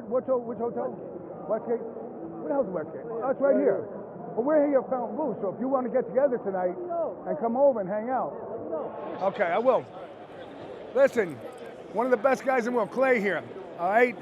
which hotel? Westgate? What the hell's Westgate? Oh, it's right here. Well, we're here at Fountain Blue, so if you want to get together tonight and come over and hang out. Okay, I will. Listen, one of the best guys in the world, Clay here, all right?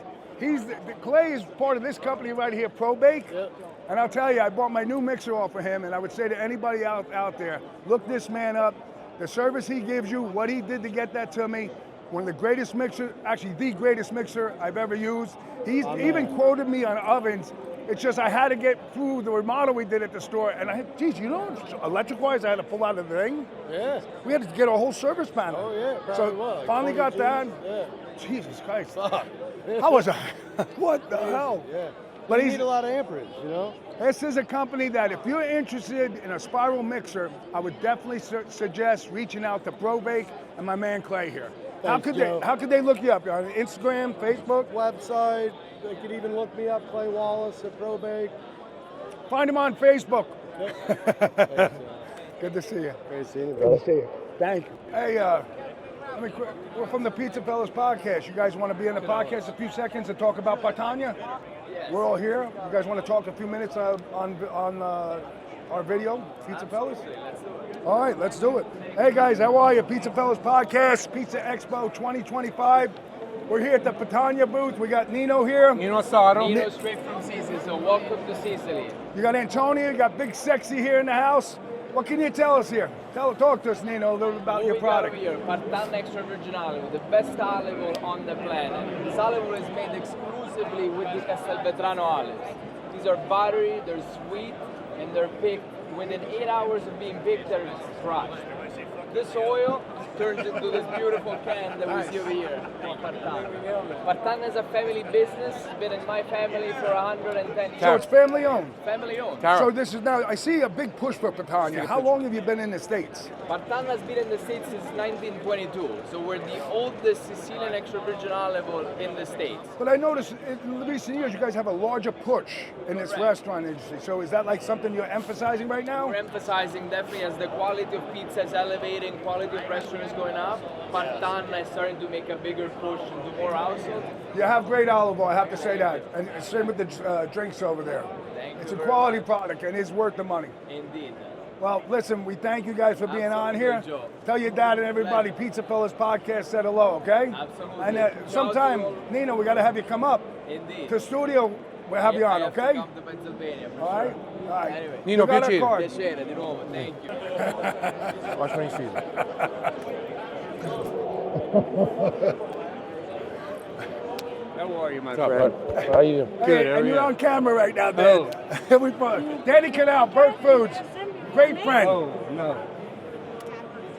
Clay is part of this company right here, ProBake. Yep. And I'll tell you, I bought my new mixer off of him, and I would say to anybody out there, look this man up. The service he gives you, what he did to get that to me, one of the greatest mixer, actually the greatest mixer I've ever used. He's even quoted me on ovens. It's just I had to get through the remodel we did at the store, and geez, you know, electric-wise, I had to pull out of the thing. Yeah. We had to get a whole service panel. Oh, yeah, so finally got that. Yeah. Jesus Christ. How was I? What the hell? Yeah. But you need a lot of amperage, you know? This is a company that if you're interested in a spiral mixer, I would definitely suggest reaching out to ProBake and my man Clay here. Thanks, How could they look you up? On Instagram, Facebook? Website. They could even look me up, Clay Wallace at ProBake. Find him on Facebook. Yep. Good to see you. Great seeing you, Good to see you. Thank you. Hey, we're from the PizzaFellas Podcast. You guys want to be in the podcast a few seconds and talk about Partagna? We're all here. You guys want to talk a few minutes on our video, PizzaFellas? All right, let's do it. Hey guys, how are you? PizzaFellas Podcast, Pizza Expo 2025. We're here at the Partagna booth. We got Nino here. Nino Saro. Nino straight from Sicily, so welcome to Sicily. You got Antonio, you got Big Sexy here in the house. What can you tell us here? Talk to us, Nino, a little about your product. Here, Partagna Extra Virginale, with the best olive oil on the planet. This olive oil is made exclusively with the Castelvetrano olives. These are buttery, they're sweet, and they're picked within 8 hours of being picked, they're crushed. This oil turns into this beautiful can that we see over here called Partagna. Partagna is a family business, been in my family for 110 years. So it's family owned? Family owned. So this is now, I see a big push for Partagna. How long have you been in the States? Partagna has been in the States since 1922, so we're the oldest Sicilian extra virgin olive oil in the States. But I noticed in the recent years you guys have a larger push in this restaurant industry. So is that like something you're emphasizing right now? We're emphasizing definitely as the quality of pizza is elevating, quality of restaurant is going up. Partagna is starting to make a bigger push into more households. You have great olive oil, I have to say that. And same with the drinks over there. It's a quality product and it's worth the money. Indeed. Well, listen, we thank you guys for being on here. Tell your dad and everybody PizzaFellas Podcast said hello, okay? Absolutely. And sometime, Nino, we got to have you come up. Indeed. To the studio, we'll have you on, okay? Come to Pennsylvania. All right? All right. Anyway. Nino, piacere. Piacere, di nuovo. Thank you. Watch my feet. How are you, my What's friend? up, bud? How are you? Good, and you're on camera right now, Dan. Oh. Danny Canal, Burke Foods, great friend. Oh, no.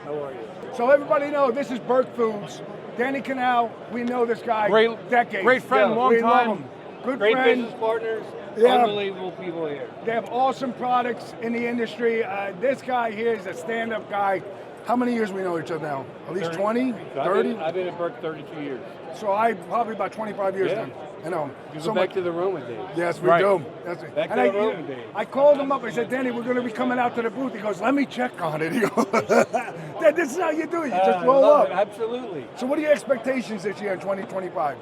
How are you? So everybody know this is Burke Foods. Danny Canal, we know this guy decades. Great friend, long we time. love him. Good Great friend. business partners, Yeah. unbelievable people here. They have awesome products in the industry. This guy here is a stand-up guy. How many years we know each other now? At least 20, 30? I've been at Burke 32 years. So I probably about 25 years then. You know. You so go back to the Roman days. Yes, we Right. do. That's it. Back to And the Roman days. I called him up. I said, Danny, we're going to be coming out to the booth. He goes, let me check on it. He goes, Dad, this is how you do it. You just roll love up. it, absolutely. So what are your expectations this year in 2025?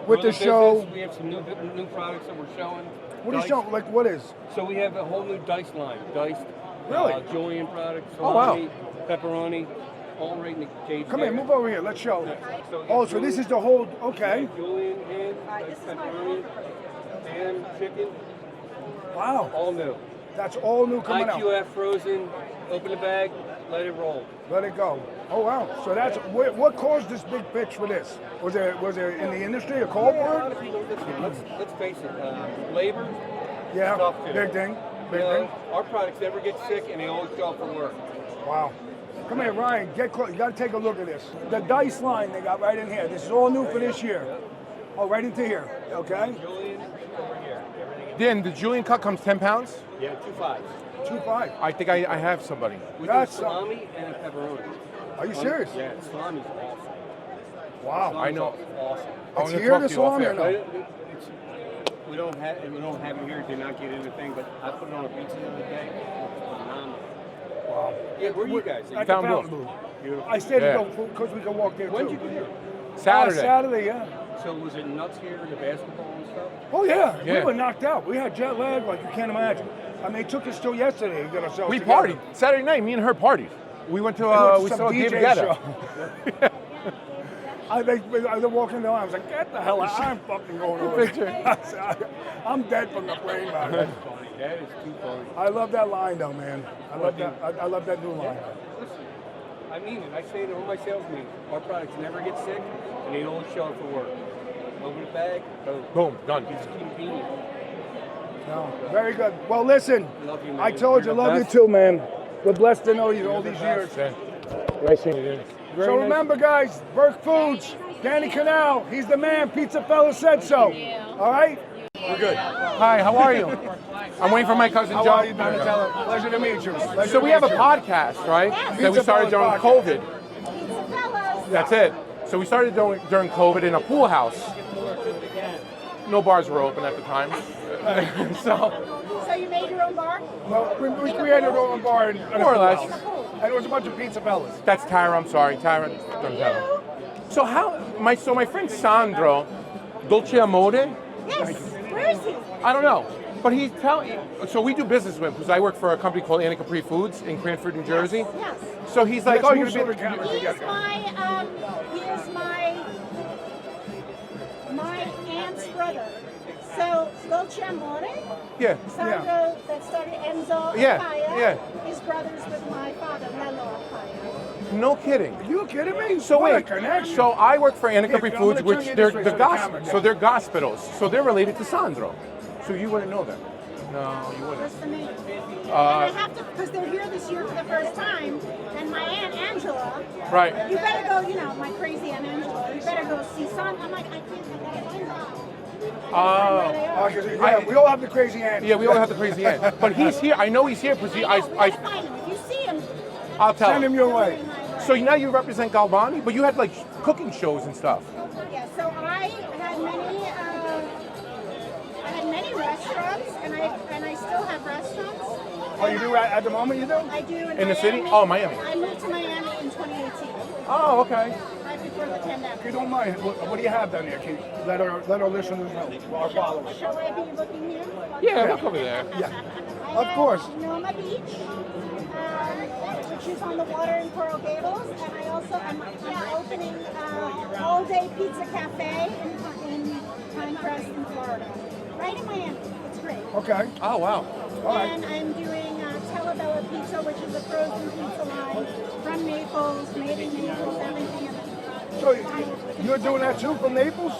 For With the show, business, we have some new products that we're showing. what are you Diced. showing? Like what is? So we have a whole new diced line. Diced, Really? Julian products, Oh, wow. salami, pepperoni, all right in the cage. Come there. here, move over here. Let's show. So Oh, so this is the whole, okay. Julian and pepperoni, ham, chicken, Wow. all new. That's all new coming out. IQF frozen, open the bag, let it roll. Let it go. Oh, wow. So that's, what caused this big pitch for this? Was there in the industry a call for it? Let's face it, labor, Yeah, Stuff too. big thing. Big you know, thing. our products never get sick and they always go for work. Wow. Come here, Ryan. Get close. You got to take a look at this. The dice line they got right in here. This is all new for this year. Oh, right into here. Okay. Julian, over here. Dan, the Julian cut comes 10 pounds? Yeah, 2.5. 2.5. I think I have somebody. We That's do salami and a pepperoni. Are you serious? Yeah, salami's awesome. Wow. I know. Awesome. I It's wanna here, talk the to you off salami, or air. no? We don't have it here. Did not get anything, but I put it on a pizza the other day. Phenomenal. Wow. Yeah, where are you guys? At the Fountain Fountain Blue. Booth. Beautiful. I stayed Yeah. because we could walk there When too. did you get here? Saturday. Saturday, yeah. So was it nuts here, the basketball and stuff? Oh yeah, we Yeah. were knocked out. We had jet lag like you can't imagine. I mean, they took us till yesterday to get ourselves We together. partied. Saturday night, me and her partied. We went to, We went to we some saw a game DJ together. show. I walked in the line. I was like, "Get the hell out! I'm fucking going over." Picture. I'm dead from the plane, man. Funny. That is too funny. I love that line, though, man. I love that. I love that new line. Listen, I mean it. I say it to all my sales meetings. Our products never get sick, and they don't show up for work. Open the bag, boom. Boom, done. It's convenient. No, very good. Well, listen, Love you, man. I told you, You're the love you best. too, man. We're blessed to know you all these years. Nice seeing you. So remember, guys, Burke Foods, Danny Canal, he's the man. PizzaFellas said so. All right? We're good. Hi, how are you? I'm waiting for my cousin How Joe. are you, Donatella? Pleasure to meet you. Pleasure So to we have a meet you. podcast, right? That we Pizza started Fellas during podcast. COVID. PizzaFellas. That's it. So we started during COVID in a pool house. No bars were open at the time. So you made your own bar? Well, we created our own bar in More or less. And it was a bunch of PizzaFellas. That's Tyra, I'm sorry. Tyra. Donatella. So my friend Sandro, Dolce Amore, Yes. Where is he? I don't know. But he's telling, so we do business with him because I work for a company called Anna Capri Foods in Cranford, New Jersey. Yes. So he's like, Let's oh, move you're to the camera He is together. my aunt's brother. So Dolce Amore, Yeah. Sandro that started Enzo Yeah, Apaya, yeah. is brothers with my father, Lello Apaya. No kidding. Are you kidding me? So What a wait, connection. so I work for Anna Here, Capri I'm gonna Foods, turn which you they're this way the so the camera gospel, gets- so they're hospitals, so they're related to Sandro. So you wouldn't know that. No, you wouldn't. What's the name? And I have to, because they're here this year for the first time, and my Aunt Angela, Right. you better go, my crazy Aunt Angela, you better go see son. I'm like, I can't, I gotta find out. Where they are. 'Cause, yeah, we all have the crazy aunt. Yeah, we all have the crazy aunt, but he's here. I know he's here because I know, we gotta find him. If you see him, I'll tell Send him your way. my way. So now you represent Galvani, but you had like cooking shows and stuff. Yeah, so I had many restaurants, and I still have restaurants. Oh, you do at the moment, you do? I do In the city? Oh, Miami. I moved to Miami in 2018, Oh, okay. right before the If you pandemic. don't mind, what do you have down there? Can you let our listeners know, our followers? Shall I be looking here? Yeah, look over there. Yeah. I Of have course. Noma Beach, which is on the water in Coral Gables, and I'm opening all-day pizza cafe in Pinecrest in Florida, right in Miami. It's great. Okay. Oh, wow. All right. And I'm doing Telebella Pizza, which is a frozen pizza line from Naples, made in Naples, everything. So you're doing that too from Naples?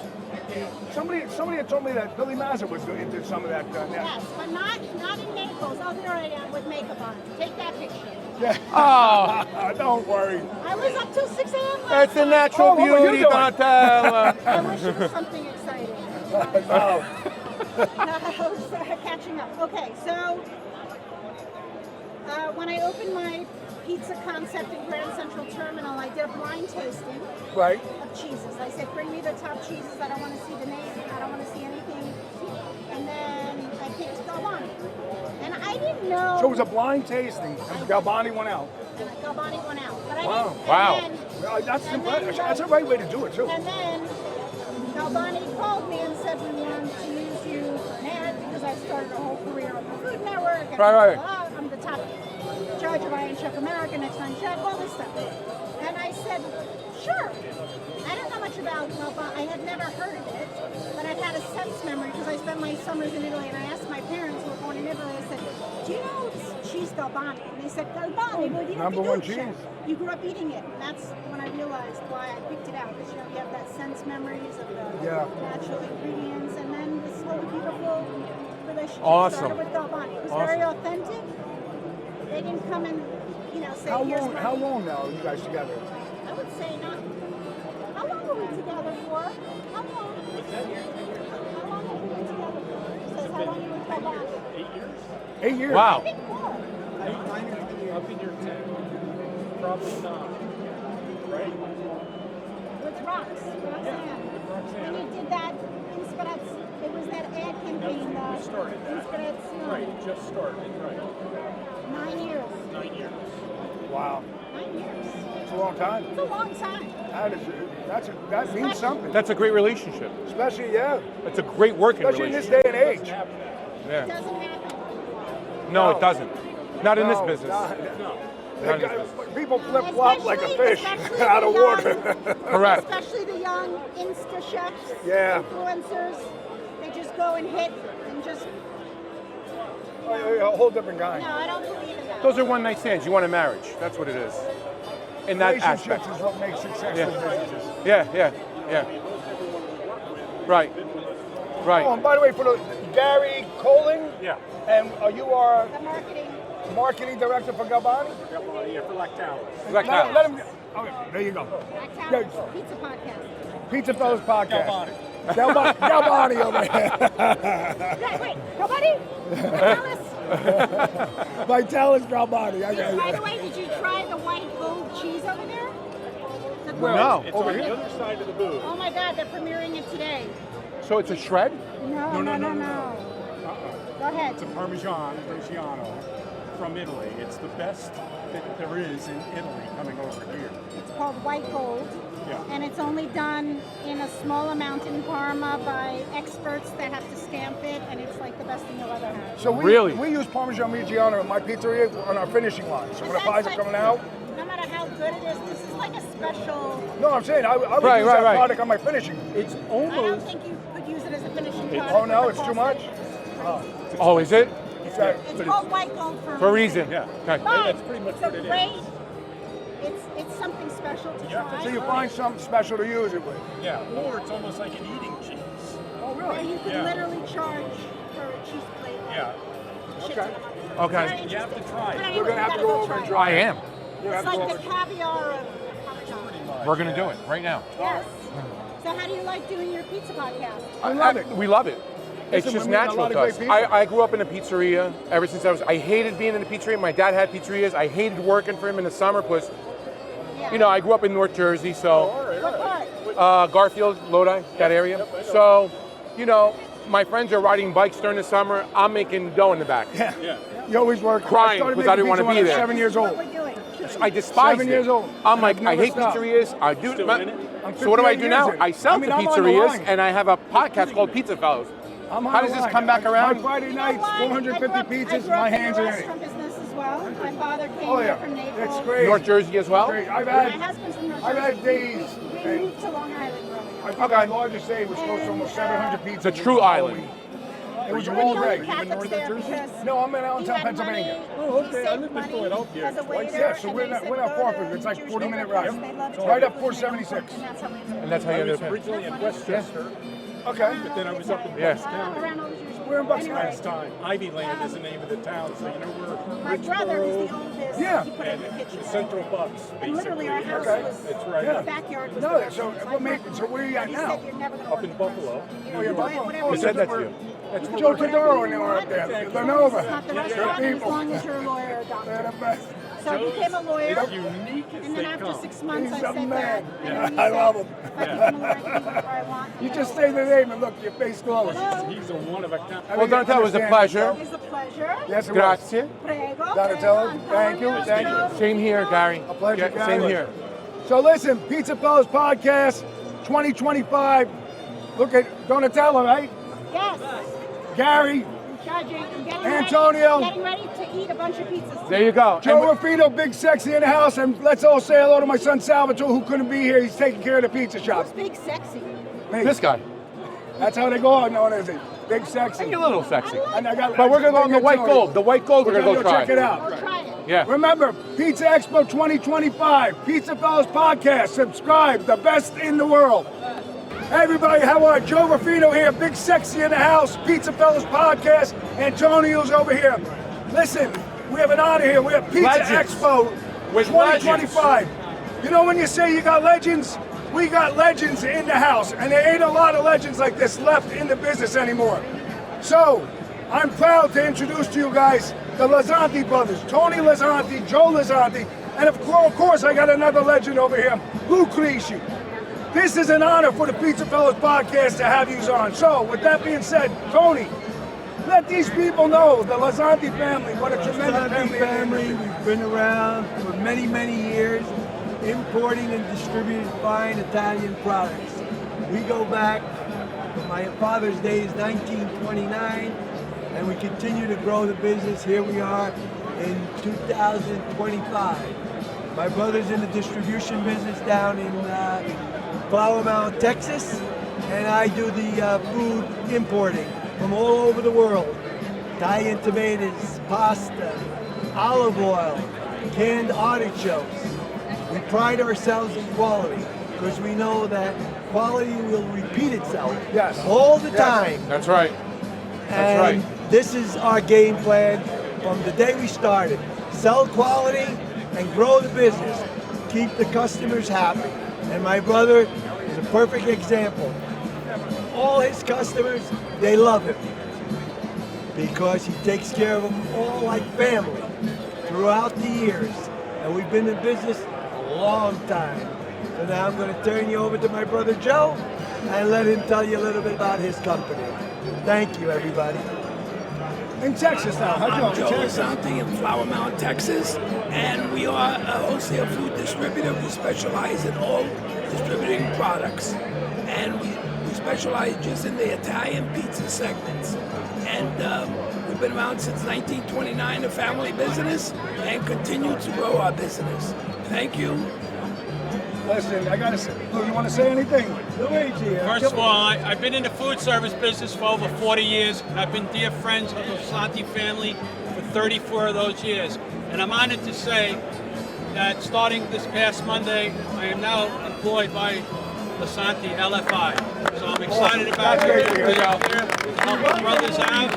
Somebody had told me that Billy Mazza was doing did some of that. Yes, but not in Naples. Oh, there I am with makeup on. Take that picture. Yeah. Oh, Don't worry. I was up till 6 a.m. last it's a night. natural Oh, what were you beauty, doing? Donatella. I wish it was something exciting. No. I was catching up. Okay, so when I opened my pizza concept in Grand Central Terminal, I did a blind tasting Right. of cheeses. I said, bring me the top cheeses. I don't want to see the name. I don't want to see anything. And then I picked Galvani. And I didn't know. So it was a blind tasting, and Galvani went out. And Galvani went out. But I Wow. didn't. Wow. And then, Well, that's And then- that's a right way to do it too. and then Galvani called me and said we wanted to use you for an ad because I started a whole career on the Food Network. And Right. I'm the top judge of Iron Chef America, Next Time Chef, all this stuff. And I said, sure. I don't know much about Galvani. I had never heard of it, but I've had a sense memory because I spent my summers in Italy, and I asked my parents who were born in Italy, I said, do you know cheese Galvani? And they said, Galvani, well, you know, Number one cheese. You grew up eating it, and that's when I realized why I picked it out. Because you have that sense memories of the natural ingredients, and then this whole beautiful relationship Awesome. started with Galvani. It was very authentic. They didn't come and say, here's my. How long now are you guys together? I would say not. How long were we together for? How long? How long have we been together for? It says how long you were with Galvani. 8 years. Wow. I think more. Up in your tent. Probably not. Right? With Roxanne. When you did that Inspirazio, it was that ad campaign, Inspirazio. Just started, right. 9 years. 9 years. Wow. 9 years. It's a long time. It's a long time. That means something. That's a great relationship. Especially, yeah. It's a great working Especially in this relationship. day and age. Yeah. It doesn't happen. No, No. it doesn't. Not in this No, business. not- Not in this business. People flip-flop like a fish Especially out of the water. Correct. Especially the young Insta chefs, Yeah. influencers. They just go and hit and just. A whole different guy. No, I don't believe in that. Those are one night stands. You want a marriage. That's what it is. In that Relationships aspect. is what makes successful Yeah. businesses. Yeah. Right. Right. Oh, and by the way, for the Gary Colin, Yeah. and you are The marketing. marketing director for Galbani? Yeah, for Lactalis. Like that. Let him. Okay, there you go. Black Yeah. Towers Pizza Podcast. Pizza Fellas Podcast. Galbani over here. Yeah, wait, nobody? Dallas? Vitalis Galbani. By the way, did you try the white gold cheese over there? No. It's on the other side of the booth. Oh my God, they're premiering it today. So it's a shred? No. Go ahead. It's a Parmesan Reggiano from Italy. It's the best that there is in Italy coming over here. It's called white gold. Yeah. And it's only done in a small amount in Parma by experts that have to stamp it, and it's like the best thing you'll ever have. So we use Parmesan Reggiano in my pizzeria on our finishing line. So when the pies are coming out. No matter how good it is, this is like a special. No, I'm saying I would Right, use right, that right. product on my finishing. It's I don't almost, think you could use it as a finishing product. Oh no, with it's the too much. sausage. Oh, is it? It's called white gold for For a reason. yeah. Okay. But That's pretty much it's what a it is. great. It's something special to try. So you find something special to use it with. yeah, or it's almost like an eating cheese. Oh Where really? you could Yeah. literally charge for a cheese plate. Yeah, Shit Okay. to them. Okay. Very you have to interesting. try But it. anyway, We're gonna you have to gotta go go over and try try I it. am. It's like the caviar of Parmesan. We're going to do it right now. Yes. So how do you like doing your pizza podcast? I love it. We love it. It's Listen, just we're meeting a natural lot of to us. great people. I grew up in a pizzeria ever since I hated being in a pizzeria. My dad had pizzerias. I hated working for him in the summer because, Yeah. I grew up in North Jersey, so What part? Garfield, Lodi, that area. So, my friends are riding bikes during the summer. I'm making dough in the back. Yeah. You always work. Crying started 'cause I making didn't wanna pizza be when I was there. 7 years What old. we're doing. I despise 7 it. years old. I'm like, I've I never hate stopped. pizzerias. I do. Still in it? I'm So what do I 58 do now? years in. I sell I mean, to I'm on the pizzerias, line. and I have a podcast called PizzaFellas. I'm on How the does this line. come back around? My Friday You know nights, what? 450 I pizzas, grew up my hands in are the in it. restaurant business as well. My father came Oh here yeah, from Naples. it's great. North Jersey as well? Great. My husband's from North I've Jersey. had days. We moved to Long Island growing up. I think my largest day was close to almost 700 pizzas. It's a true island. It was We're all the only great. Catholics there because No, I'm in he Allentown, had Pennsylvania. money, Oh, okay. he I saved lived in money Philadelphia as a twice. waiter, Yeah, so and we're they not- said, we're not "Go far to from it. It's like Jewish 40-minute neighborhoods." ride. They love It's right up Jewish 476. and that's how we And that's how I you was end up here. originally in Westchester, Okay. but then I was up in Yeah. Bucks County around all the Jewish We're in Bucks Anyway, last time. Ivyland is the name of the town, so we're My brother, who's Richboro the oldest, Yeah. he put it in the and kitchen. Central Bucks, And literally our house Okay. was, It's right Yeah. the backyard was No, the so restaurant. what made? So where are you at He now? said you're never gonna up work in the Buffalo. restaurant. Oh, you're Whatever Buffalo. Who said that to you? That's Joe where Todoro and they were up there. They're over. It's not the They're restaurant as people. long as you're a lawyer or a They're doctor. the best. So he became a lawyer. As unique as And they then after come. 6 months, He's I a said man. that. Yeah, And he I said, love him. if I become a lawyer, I can do whatever I want. You just say the name and look, your face glows. He's a one of a kind. Well, Donatello, it was a pleasure. It's a pleasure. Yes, it was. Grazie. Prego. Donatello, prego, thank you, Antonio, thank you. Joe, Same here, Gary. A pleasure, Yeah, same Gary. here. So listen, Pizza Fellas Podcast 2025. Look at Donatello, right? Yes. Gary, Judging. I'm getting Antonio. Ready, getting ready to eat a bunch of pizzas. There you go. Joe And Ruffino, Big Sexy in the house, and let's all say hello to my son Salvatore, who couldn't be here. He's taking care of the pizza shop. Who's big sexy? Me. this guy. That's how they go out known as it. Big Sexy. You're a little sexy. And I got, But we're going to go on the white Antonio. gold. The white gold we're going to go try. Check it out. We'll try it. Yeah. Remember, Pizza Expo 2025, Pizza Fellas Podcast. Subscribe, the best in the world. Hey everybody, how are you? Joe Ruffino here, Big Sexy in the house, Pizza Fellas Podcast. Antonio's over here. Listen, we have an honor here. We have Pizza Legends. Expo With 2025. You know when you say you got legends? We got legends in the house, and there ain't a lot of legends like this left in the business anymore. So, I'm proud to introduce to you guys the Lazzanti brothers, Tony Lazzanti, Joe Lazzanti, and of course I got another legend over here, Lou Clichy. This is an honor for the Pizza Fellas Podcast to have you on. So, with that being said, Tony, Let these people know, the Lasanti family, what a tremendous family. We've been around for many, many years, importing and distributing fine Italian products. We go back, my father's days, 1929, and we continue to grow the business. Here we are in 2025. My brother's in the distribution business down in Flower Mound, Texas, and I do the food importing from all over the world. Italian tomatoes, pasta, olive oil, canned artichokes. We pride ourselves in quality because we know that quality will repeat itself all the time. That's right. That's And this is our game plan from the day we started. Sell quality and grow the business. Keep the customers happy. And my brother is a perfect example. All his customers, they love him because he takes care of them all like family throughout the years. And we've been in business a long time. So now I'm going to turn you over to my brother Joe and let him tell you a little bit about his company. Thank you, everybody. In Texas now, how'd you I'm know? Joe Lasanti in Flower Mound, Texas, and we are a wholesale food distributor. We specialize in all distributing products, and we specialize just in the Italian pizza segments. And we've been around since 1929, a family business, and continue to grow our business. Thank you. Listen, I gotta say, you want to say anything? Luigi. First of all, I've been in the food service business for over 40 years. I've been dear friends of the Lasanti family for 34 of those years. And I'm honored to say that starting this past Monday, I am now employed by Lasanti LFI. So I'm excited about being here, help my brothers out.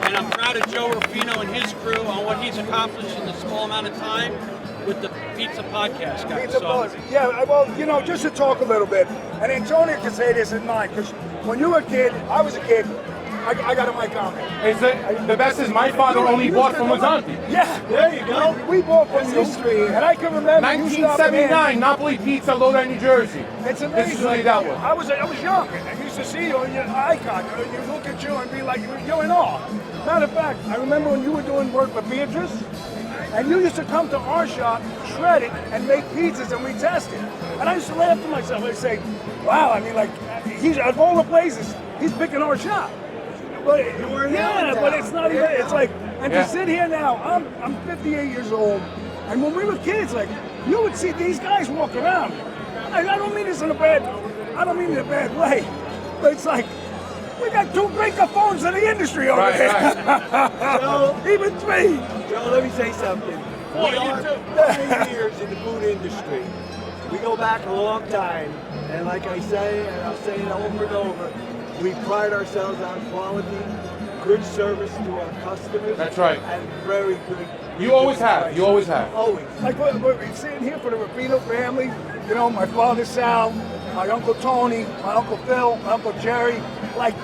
And I'm proud of Joe Rufino and his crew on what he's accomplished in a small amount of time with the Pizza Podcast guys. Yeah, well, you know, just to talk a little bit, and Antonio can say this in mine, because when you were a kid, I was a kid, I got a mic comment. The best is my father only bought from Lasanti. Yeah, there you go. We bought from history, and I can remember 1979, Napoli Pizza, Lodi, New Jersey. It's amazing. This is what he dealt with. I was young, and I used to see you on your icon. You look at you and be like, you're in awe. Matter of fact, I remember when you were doing work with Beatrice, and you used to come to our shop, shred it, and make pizzas, and we test it. And I used to laugh to myself. I'd say, wow, I mean, like, he's of all the places, he's picking our shop. But but it's not even, it's like, and to sit here now, I'm 58 years old, and when we were kids, like, you would see these guys walk around. I don't mean this in a bad way, but it's like, we got two microphones in the industry over here. Joe, even three. Joe, let me say something. We are 30 years in the food industry. We go back a long time, and like I say, and I'll say it over and over, we pride ourselves on quality, good service to our customers. That's right. And very good. You always have. You always have. Always. Like we're sitting here for the Rufino family. You know, my father Sal, my uncle Tony, my uncle Phil, my uncle Jerry. Like,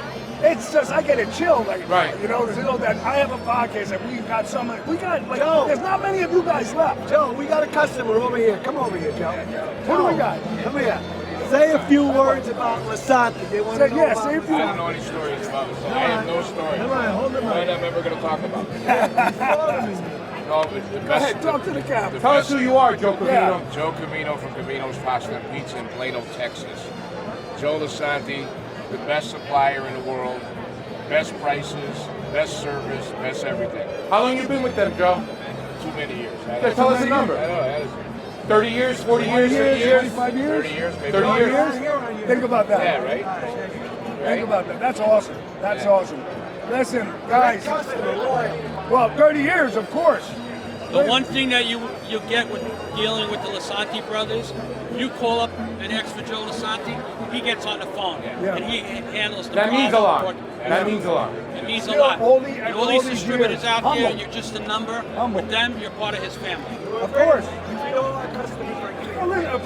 it's just, I get a chill. Like, you know that I have a podcast and we got like, Joe, there's not many of you guys left. Joe, we got a customer over here. Come over here, Joe. What do we got? Come here. Say a few words about Lasanti. They want to know about say a few. I don't know any stories about it, so I have no story. Come on, hold the mic. What I'm ever going to talk about. No, but the Go ahead, talk to the camera. Tell us who you are, Joe Covino. Joe Covino from Covino's Pasta and Pizza in Plano, Texas. Joe Lasanti, the best supplier in the world, best prices, best service, best everything. How long you been with them, Joe? Too many years. Tell us a number. I know. 30 years, 40 years, 50 years? 25 years? 30 years, maybe. 30 years? Think about that. Yeah, right? Think about that. That's awesome. That's awesome. Listen, guys. Well, 30 years, of course. The one thing that you get with dealing with the Lasanti brothers, you call up and ask for Joe Lasanti, he gets on the phone and he handles the That means a lot. problem. That means a lot. It means a lot. All these distributors years, out humble. there, you're just a number. Humble. With them, you're part of his family. Of course. Well, listen, a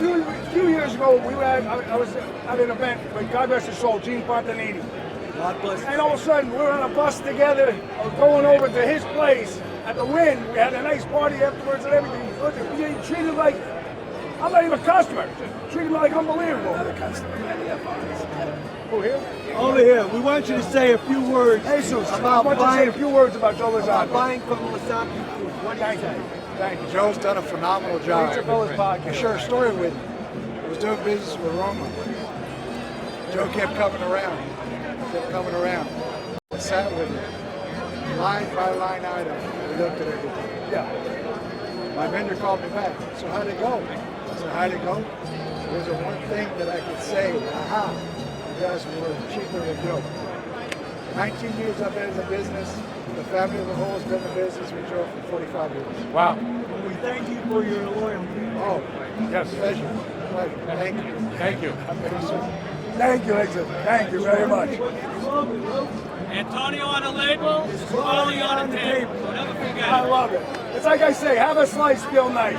few years ago, I was at an event with, God rest his soul, Gene Fontanini. God bless. And all of a sudden, we were on a bus together, going over to his place at the Wynn. We had a nice party afterwards and everything. Look, we treated like I'm not even a customer. Treat me like unbelievable. Who here? Over here, we want you to say a few words Jesus, I about want you to say buying, a few words about Joe about Lozano. buying from Lasante Food. What do you say? Thank you. Joe's done a phenomenal job. PizzaFellas Podcast. I'll share a story with you. I was doing business with Roma. Joe kept coming around. I sat with him. Line by line item. We looked at everything. Yeah. My vendor called me back. So how'd it go? I said, how'd it go? There's a one thing that I could say. Aha. You guys were cheaper than Joe. 19 years I've been in the business. The family of the whole has been in the business with Joe for 45 years. Wow. We thank you for your loyalty. Oh, Yes. pleasure. Thank you. Thank you. Thank you, Exit. Thank you very much. Antonio on the label, Paulie on the table. Never forget. I love it. It's like I say, have a slice, feel nice.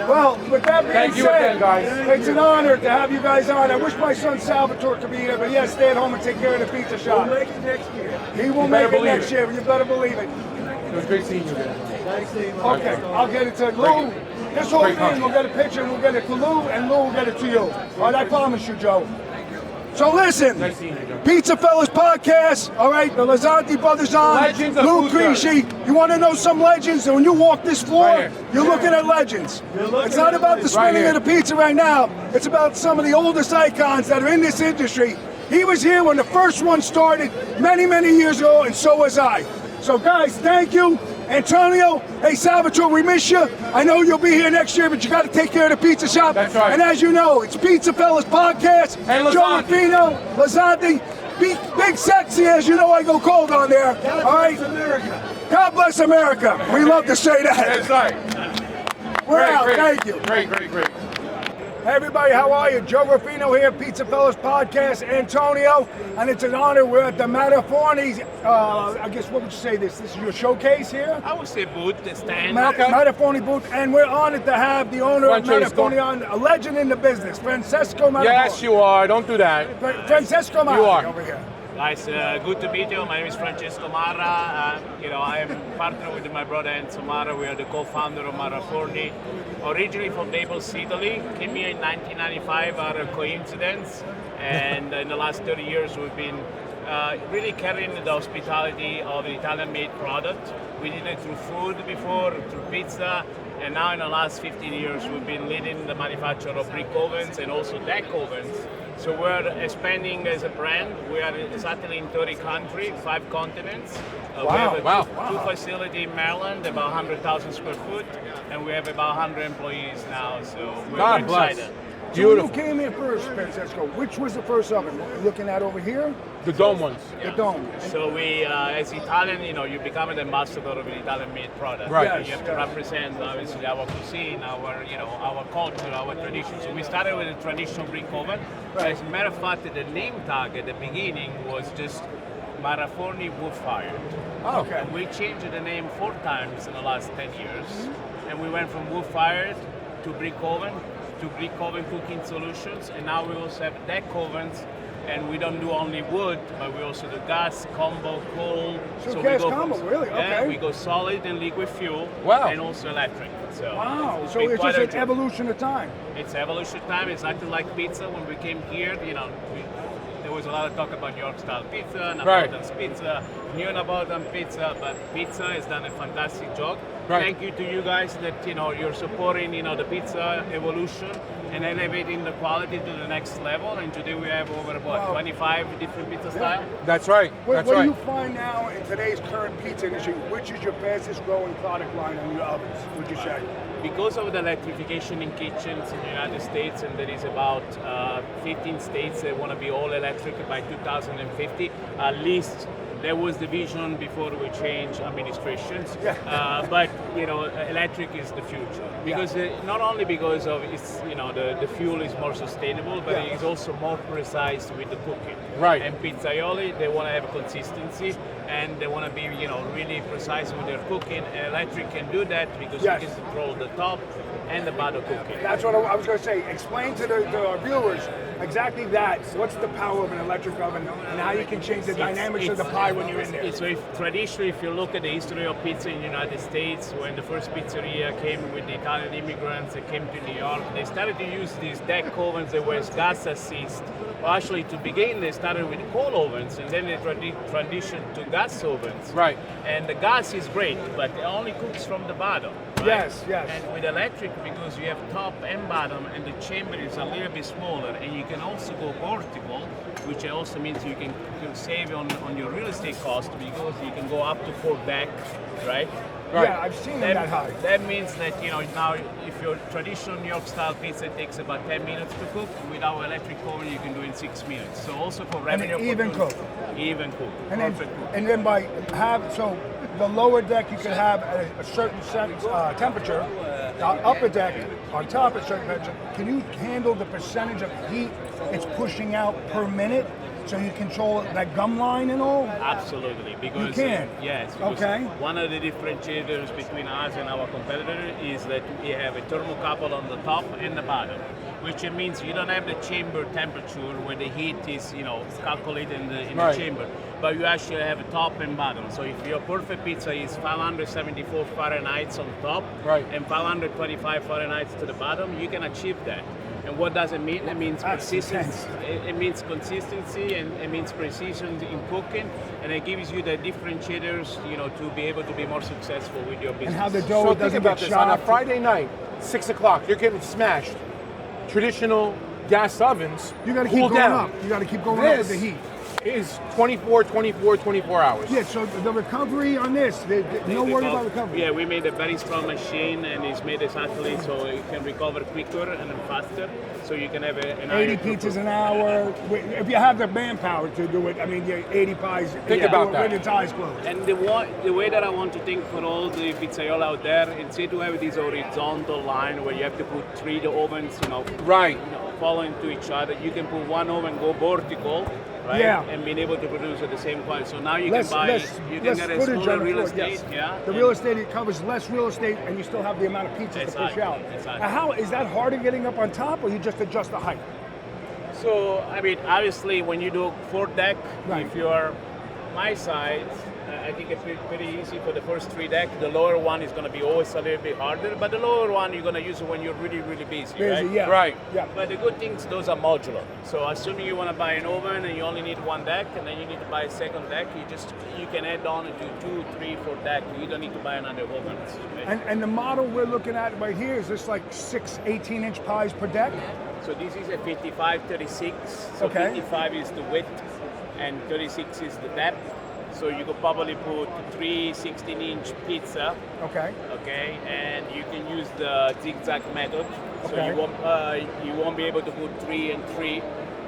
Well, with that being Thank you said, again, guys. it's an honor to have you guys on. I wish my son Salvatore could be here, but he has to stay at home and take care of the pizza shop. We'll make it next year. He will You make better it next believe year, you better believe it. It was great seeing you again. Thanks, Dave. Okay, I'll get it to Lou. This whole Great thing, we'll get a picture and we'll get it to Lou, and Lou will get it to you. All right, I promise you, Joe. So listen, Nice seeing you, Joe. PizzaFellas Podcast, all right, the Lazzanti brothers on, Legends of Lou food Crisci. You want to know some legends? And when you walk this floor, Right here. you're looking at legends. looking It's not at about the legends. Right spinning here. of the pizza right now. It's about some of the oldest icons that are in this industry. He was here when the first one started many, many years ago, and so was I. So guys, thank you. Antonio, hey Salvatore, we miss you. I know you'll be here next year, but you got to take care of the pizza shop. That's right. And as you know, it's PizzaFellas Podcast. And Joe Lazzanti. Rufino, Lazzanti, big sexy, as you know, I go cold on there. All right. America. God bless America. We love to say That's that. right. We're out. Great. Thank you. Great. Hey everybody, how are you? Joe Rufino here, PizzaFellas Podcast, Antonio, and it's an honor. We're at the Mataforni. I guess what would you say this? This is your showcase here? I would say booth, the stand. Mataforni booth, and we're honored to have the owner of Francesco. Mataforni on, a legend in the business, Francesco Mataforni. Yes, you are. Don't do that. Francesco Mataforni You are. over here. Guys, good to meet you. My name is Francesco Marra. I am partner with my brother Enzo Marra. We are the co-founder of Mataforni. Originally from Naples, Italy. Came here in 1995 out of coincidence. And in the last 30 years, we've been really carrying the hospitality of an Italian-made product. We did it through food before, through pizza. And now in the last 15 years, we've been leading the manufacture of brick ovens and also deck ovens. So we're expanding as a brand. We are exactly in 30 countries, 5 continents. We have two facilities in Maryland, about 100,000 square foot, and we have about 100 employees now. So we're God bless. excited. So you came here first, Francesco. Which was the first oven? What we're looking at over here? The dome ones. The dome. So we, as Italian, you become an ambassador of an Italian-made product. Right. Yes, You have to represent, obviously, our cuisine, our culture, our tradition. So we started with a traditional brick oven. Right. As a matter of fact, the name tag at the beginning was just Mataforni wood-fired. Oh, okay. We changed the name 4 times in the last 10 years. And we went from wood-fired to brick oven cooking solutions, and now we also have deck ovens, and we don't do only wood, but we also do gas, combo, coal. So we gas go combo, really? Yeah, Okay. we go solid and liquid fuel, Wow. and also electric. So Wow. So been it's quite just a an journey. evolution of time. It's evolution time. It's actually like pizza. When we came here, there was a lot of talk about New York style pizza, Napolitan's pizza, new Napolitan pizza, but pizza has done a fantastic job. Right. Thank you to you guys that you're supporting the pizza evolution and elevating the quality to the next level. And today we have over about 25 different pizza styles. That's right. What do you find now in today's current pizza industry? Which is your fastest growing product line on your ovens, would you say? Because of the electrification in kitchens in the United States, and there is about 15 states that want to be all electric by 2050, at least that was the vision before we changed administrations. Yeah. But electric is the future because not only because of it's the fuel is more sustainable, but it is also more precise with the cooking. Right. And pizzaioli, they want to have consistency and they want to be really precise with their cooking. And electric can do that because you can control the top and the bottom cooking. That's what I was going to say. Explain to our viewers exactly that. What's the power of an electric oven and how you can change the dynamics of the pie when you're in there? It's traditionally, if you look at the history of pizza in the United States, when the first pizzeria came with the Italian immigrants that came to New York, they started to use these deck ovens that were gas assist. Well, actually, to begin, they started with coal ovens, and then they transitioned to gas ovens. Right. And the gas is great, but it only cooks from the bottom. Right? Yes, yes. And with electric, because you have top and bottom, and the chamber is a little bit smaller, and you can also go vertical, which also means you can save on your real estate cost, because you can go up to 4 deck, right? Right. Yeah, I've seen them that high. That means that, now if your traditional New York style pizza takes about 10 minutes to cook, with our electric oven you can do it in 6 minutes. So also for revenue. And even cook. Even cook. And then so the lower deck you can have at a certain temperature, the upper deck on top at a certain temperature. Can you handle the percentage of heat it's pushing out per minute? So you control that gum line and all? Absolutely, because you can. Yes. Okay. One of the differentiators between us and our competitor is that we have a thermocouple on the top and the bottom, which means you don't have the chamber temperature where the heat is, calculated in the chamber, but you actually have a top and bottom. So if your perfect pizza is 574 Fahrenheit on top, right, and 525 Fahrenheit to the bottom, you can achieve that. And what does it mean? It means consistency. It means consistency, and it means precision in cooking, and it gives you the differentiators, to be able to be more successful with your business. And how the dough doesn't get this. shot On a Friday night, 6 o'clock, you're getting smashed. Traditional gas ovens, you got to keep going up. You got to keep going up with the heat. Is 24 hours. Yeah, so the recovery on this, no worry about recovery. Yeah, we made a very strong machine, and it's made exactly so it can recover quicker and faster, so you can have an 80 pizzas an hour. If you have the manpower to do it, 80 pies. Think about that. With its eyes closed. And the way that I want to think for all the pizzaioli out there, instead to have this horizontal line where you have to put 3 ovens, right, following to each other, you can put one oven, go vertical. Right? Yeah. And being able to produce at the same quality. So now you can get a smaller real estate. Yeah. The real estate, it covers less real estate, and you still have the amount of pizzas to push out. Exactly. Now, how is that harder getting up on top, or you just adjust the height? So obviously, when you do 4 deck, if you're my size, I think it's pretty easy for the first 3 deck. The lower one is going to be always a little bit harder, but the lower one you're going to use it when you're really, really busy, right? Yeah. Right. Yeah. But the good thing is those are modular. So assuming you want to buy an oven and you only need 1 deck, and then you need to buy a second deck, you can add on to 2, 3, 4 deck. You don't need to buy another oven. Right? And the model we're looking at right here is this like 6 18-inch pies per deck? So this is a 55-36. So 55 is the width, and 36 is the depth. So you could probably put 3 16-inch pizza. Okay, and you can use the zigzag method. So you won't be able to put 3 and 3,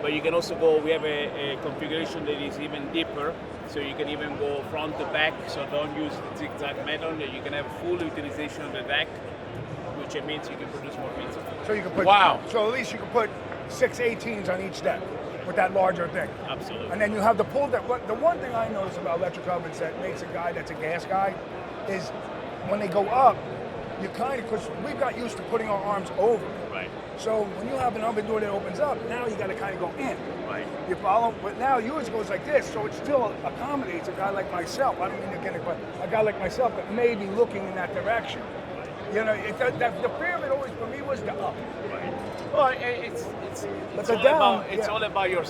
but you can also go. We have a configuration that is even deeper, so you can even go front to back. So don't use the zigzag method. You can have full utilization of the deck, which means you can produce more pizza. So you can put So at least you can put 6 18s on each deck with that larger thing. Absolutely. And then you have the pull deck. The one thing I notice about electric ovens that makes a guy that's a gas guy is when they go up, you because we've got used to putting our arms over. Right. So when you have an oven door that opens up, now you got to kind of go in. Right. You follow? But now yours goes like this, so it still accommodates a guy like myself. I don't mean to get it, but a guy like myself that may be looking in that direction. The fear of it always for me was the up. Right. Well, it's all about your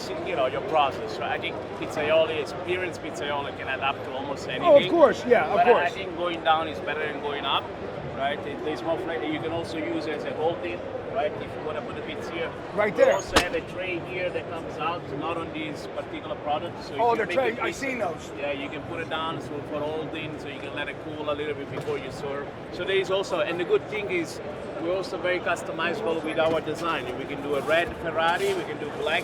process, right? I think experienced pizzaioli can adapt to almost anything. Oh, of course, yeah, of course. I think going down is better than going up, right? There's more flavor. You can also use it as a holding, right? If you want to put a pizza here. Right there. You also have a tray here that comes out, not on these particular products. So the tray, I've seen those. Yeah, you can put it down for holding, so you can let it cool a little bit before you serve. So there is also, and the good thing is, we're also very customizable with our design. We can do a red Ferrari, we can do black,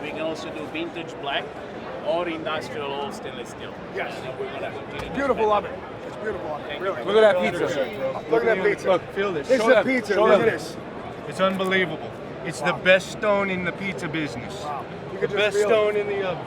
we can also do vintage black, or industrial old stainless steel. Yes. And we're going to continue. Beautiful oven. It's beautiful oven. Really. Look at that pizza. Look at that pizza. Look, feel this. This is a pizza. Look at this. It's unbelievable. It's the best stone in the pizza business. Wow. The best stone in the oven.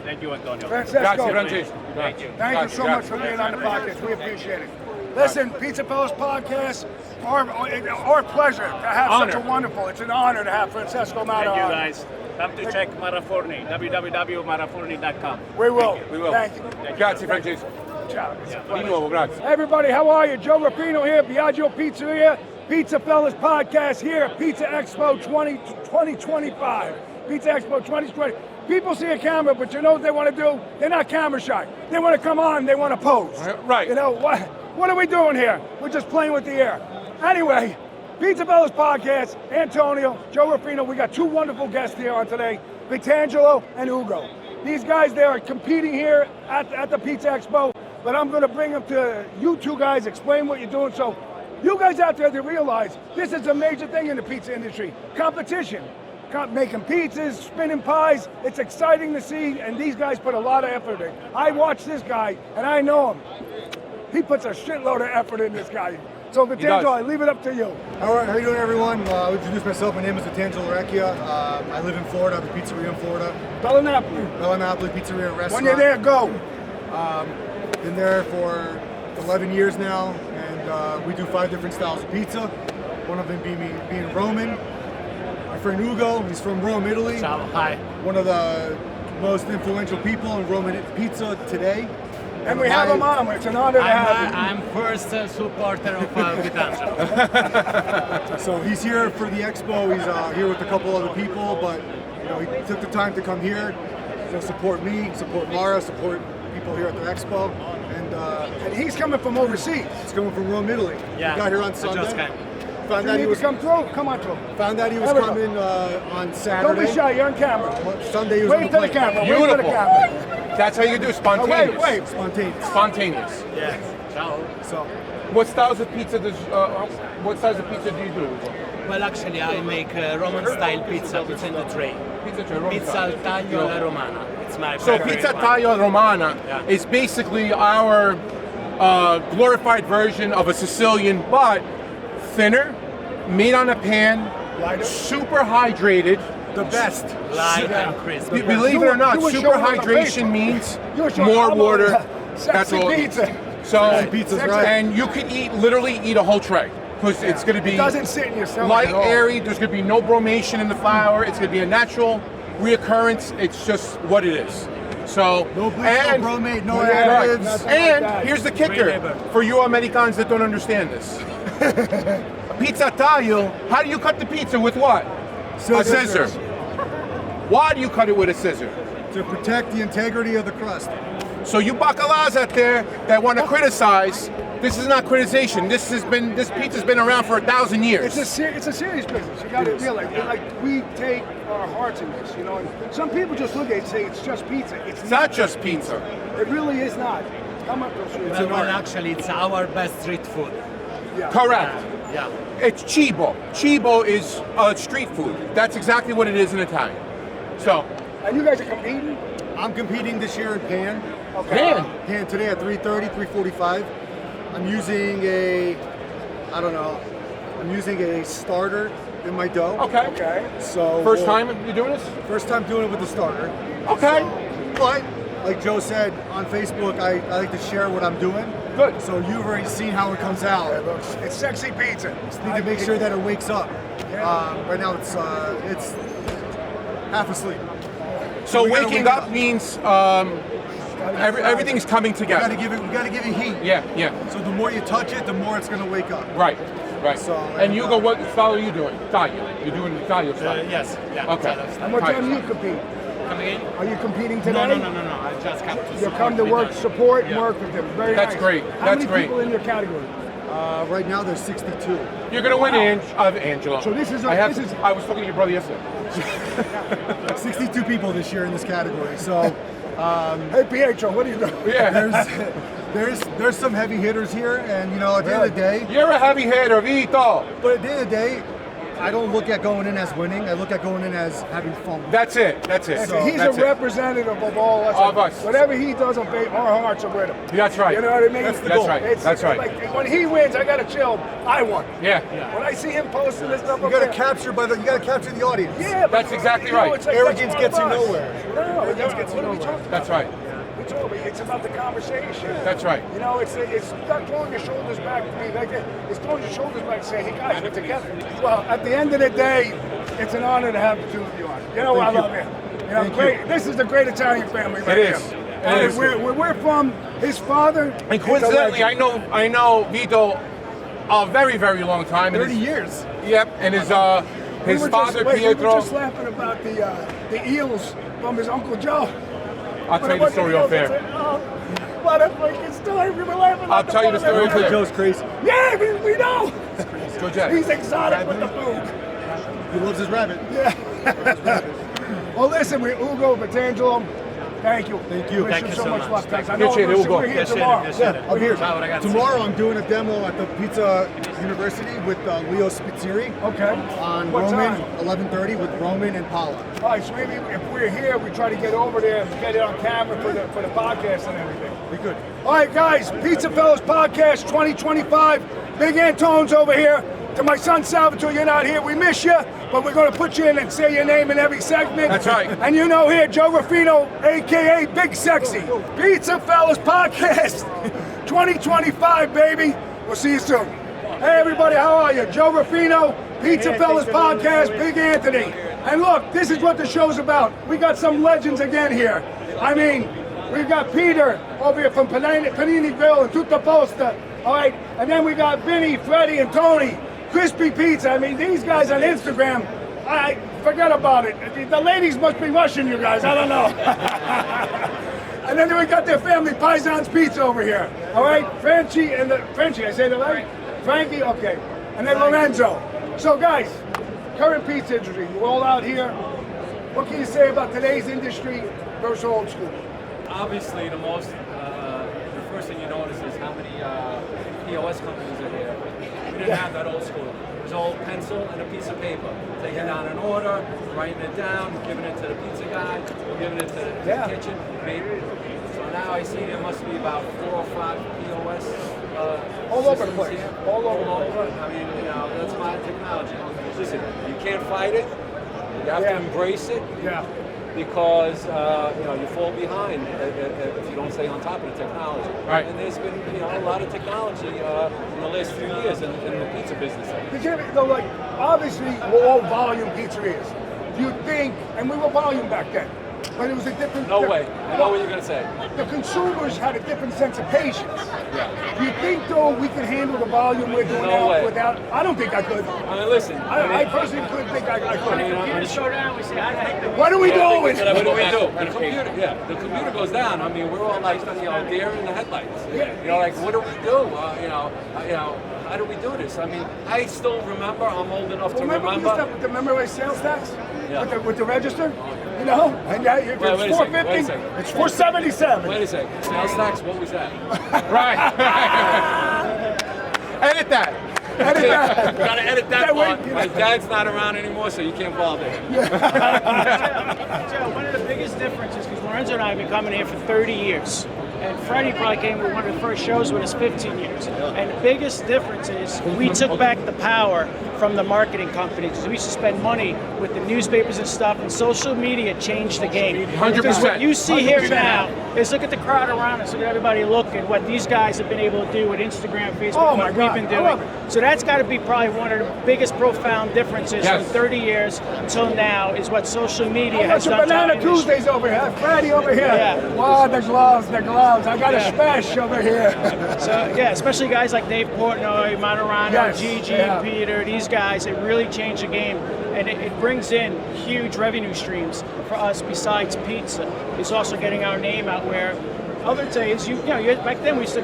Thank you, Antonio. Francesco. Grazie. Thank you. Thank you so much for being on the podcast. We appreciate it. Listen, PizzaFellas Podcast, our pleasure to have such a wonderful. It's an honor to have Francesco Mara. Thank you, guys. Come to check Maraforni, www.maraforni.com. We will. We will. Thank you. Grazie, Francesco. Ciao. Di nuovo, grazie. Everybody, how are you? Joe Rapino here, Biagio Pizzeria, PizzaFellas Podcast here at Pizza Expo 2025. Pizza Expo 2020. People see a camera, but you know what they want to do? They're not camera shy. They want to come on, they want to pose. Right. You know, what are we doing here? We're just playing with the air. Anyway, PizzaFellas Podcast, Antonio, Joe Rapino, we got two wonderful guests here on today, Vitangelo and Ugo. These guys, they are competing here at the Pizza Expo, but I'm going to bring them to you two guys, explain what you're doing. So you guys out there to realize this is a major thing in the pizza industry, competition. Making pizzas, spinning pies, it's exciting to see, and these guys put a lot of effort in. I watch this guy, and I know him. He puts a shitload of effort in this guy. So, Vitangelo, I leave it up to you. All right, how you doing, everyone? I'll introduce myself. My name is Vitangelo Recchia. I live in Florida. I have a pizzeria in Florida. Bella Napoli. Bella Napoli Pizzeria Restaurant. When you're there, go. Been there for 11 years now, and we do 5 different styles of pizza. One of them being Roman. My friend Ugo, he's from Rome, Italy. Ciao, hi. One of the most influential people in Roman pizza today. And we have him on. It's an honor to have you. I'm first supporter of Vitangelo. So he's here for the expo. He's here with a couple other people, but you know, he took the time to come here to support me, support Mara, support people here at the expo. And he's coming from overseas. He's coming from Rome, Italy. Yeah. He got here on Sunday. Just came. Found out he was come through. Come on through. Found out he was coming on Saturday. Don't be shy. You're on camera. Sunday he was Wave to the camera. Wave to the camera. That's how you do spontaneous. Wait. Spontaneous. Yeah. Ciao. So, what styles of pizza do you do? Well, actually, I make Roman style pizza in the tray. Pizza al taglio alla romana. It's my So favorite pizza one. taglio romana is basically our glorified version of a Sicilian, but thinner, made on a pan, super hydrated. The best. Light and crispy. Believe it or not, super hydration means more water. That's all. Pizza. So, pizza's right. And you can literally eat a whole tray because it's going to be It doesn't sit in your stomach light, at all. airy. There's going to be no bromation in the flour. It's going to be a natural reoccurrence. It's just what it is. So, no bleach, no bromate, no additives. And here's the kicker for you Americans that don't understand this. Pizza taglio, how do you cut the pizza? With what? A scissor. Why do you cut it with a scissor? To protect the integrity of the crust. So you bacalas out there that want to criticize, this is not criticization. This pizza's been around for 1,000 years. It's a serious business. You got to realize, like we take our hearts in this, you know. And some people just look at it and say it's just pizza. It's not just pizza. It really is not. Come up to Well, actually, it's our best street food. Yeah. Correct. Yeah. It's cibo. Cibo is street food. That's exactly what it is in Italian. So. And you guys are competing? I'm competing this year in pan. Okay. Pan today at 3:30, 3:45. I'm using I'm using a starter in my dough. Okay. So First time you doing this? First time doing it with the starter. Okay. But like Joe said on Facebook, I like to share what I'm doing. Good. So you've already seen how it comes out. It's sexy pizza. Just need to make sure that it wakes up. Right now it's half asleep. So waking up means everything's coming together. We gotta give it heat. Yeah. So the more you touch it, the more it's gonna wake up. Right. So, and you go, what style are you doing? Taglio. You're doing the taglio style. Yes. Yeah. Okay. And what time do you compete? Come again? Are you competing today? No. I just come to You come to work, support, and work with them. Very That's nice. great. How That's many great. people in your category? Right now there's 62. You're gonna win, Angelo. So this is I was talking to your brother yesterday. 62 people this year in this category. So, hey Pietro, what are you doing? Yeah. There's some heavy hitters here, and you know, at the end of the day, you're a heavy hitter, Vito. But at the end of the day, I don't look at going in as winning. I look at going in as having fun. That's it. So he's a representative of all us. Of us. Whatever he does on faith, our hearts are with him. That's right. You know what I mean? That's the goal. Right. That's right. Like, when he wins, I gotta chill. I won. Yeah. When I see him posting this stuff, You gotta capture the audience. Yeah, that's exactly right. It's like, Arrogance gets you us. nowhere. No, arrogance gets you nowhere. That's right. it's over. It's about the conversation. That's right. You know, it's not throwing your shoulders back to me like that. It's throwing your shoulders back and say, hey guys, we're together. Well, at the end of the day, it's an honor to have the two of you on. You know, I love it. You know, great. This is a great Italian family right here. It is. Where we're from, his father. And coincidentally, I know Vito a very, very long time. 30 years. Yep, and his father Pietro. We were just laughing about the eels from his Uncle Joe. I'll tell you the story off air. What a freaking story! We were laughing. I'll tell you the story. Uncle Joe's crazy. Yeah, we know. Joe He's exotic with the food. He loves his rabbit. Yeah. Well, listen, we're Ugo Vitangelo. Thank you. Thank you. Wish you so much luck, guys. I Appreciate it, Ugo. We're here tomorrow. Yeah, I'm here. Tomorrow I'm doing a demo at the Pizza University with Leo Spitzieri. Okay. On What Roman, time? 11:30 with Roman and Paula. All right, so maybe if we're here, we try to get over there and get it on camera for the podcast and everything. Be good. All right, guys, PizzaFellas Podcast 2025. Big Antone's over here. To my son Salvatore, you're not here. We miss you, but we're going to put you in and say your name in every segment. That's right. And you know here, Joe Ruffino, a.k.a. Big Sexy. PizzaFellas Podcast 2025, baby. We'll see you soon. Hey, everybody, how are you? Joe Ruffino, PizzaFellas Podcast, Big Anthony. And look, this is what the show's about. We got some legends again here. I mean, we've got Peter over here from Paniniville and Tutta Posta. All right, and then we got Vinny, Freddie, and Tony. Crispy Pizza. I mean, these guys on Instagram, I forget about it. The ladies must be rushing you guys. I don't know. And then we got their family, Paisan's Pizza over here. All right, Frankie, I say that right? Frankie, okay. And then Lorenzo. So, guys, current pizza industry, you're all out here. What can you say about today's industry versus old school? Obviously, the first thing you notice is how many POS companies are here. We didn't have that old school. It was all pencil and a piece of paper. Taking down an order, writing it down, giving it to the pizza guy, giving it to the kitchen. So now I see there must be about 4 or 5 POS all over the place. Here. All over. I mean, you know, that's modern technology. Listen, you can't fight it. You have to embrace it. Yeah. Because you fall behind if you don't stay on top of the technology. Right. And there's been a lot of technology in the last few years in the pizza business. Like, obviously, we're all volume pizzerias. You think, and we were volume back then, but it was a different. No way. I know what you're gonna say. The consumers had a different sense of patience. Yeah. Do you think, though, we can handle the volume we're doing No way. without? I don't think I could. I mean, listen. I personally couldn't think I could. When the computers slow down, we say, what are we doing? What do we do? The computer goes down. I mean, we're all like, deer in the headlights. Like, what do we do? How do we do this? I mean, I still remember. I'm old enough to remember. Remember my sales tax? Yeah. With the register? And it's $450. It's $477. Wait a second. Sales tax? What was that? Right. Edit that. You gotta edit that part. My dad's not around anymore, so you can't bother him. Joe, one of the biggest differences, because Lorenzo and I have been coming here for 30 years. And Freddie probably came to one of the first shows with us 15 years. And the biggest difference is we took back the power from the marketing companies, because we used to spend money with the newspapers and stuff, and social media changed the game. 100%. Because what you see here now is look at the crowd around us, look at everybody looking, what these guys have been able to do with Instagram, Facebook, what we've been doing. So that's got to be probably one of the biggest profound differences from 30 years until now is what social media has done. Banana Tuesdays over here. Freddie over here. Yeah. Wow, the gloves. I got a smash over here. So, especially guys like Dave Portnoy, Manorano, Gigi, Peter, these guys, it really changed the game. And it brings in huge revenue streams for us besides pizza. It's also getting our name out where other days, back then we used to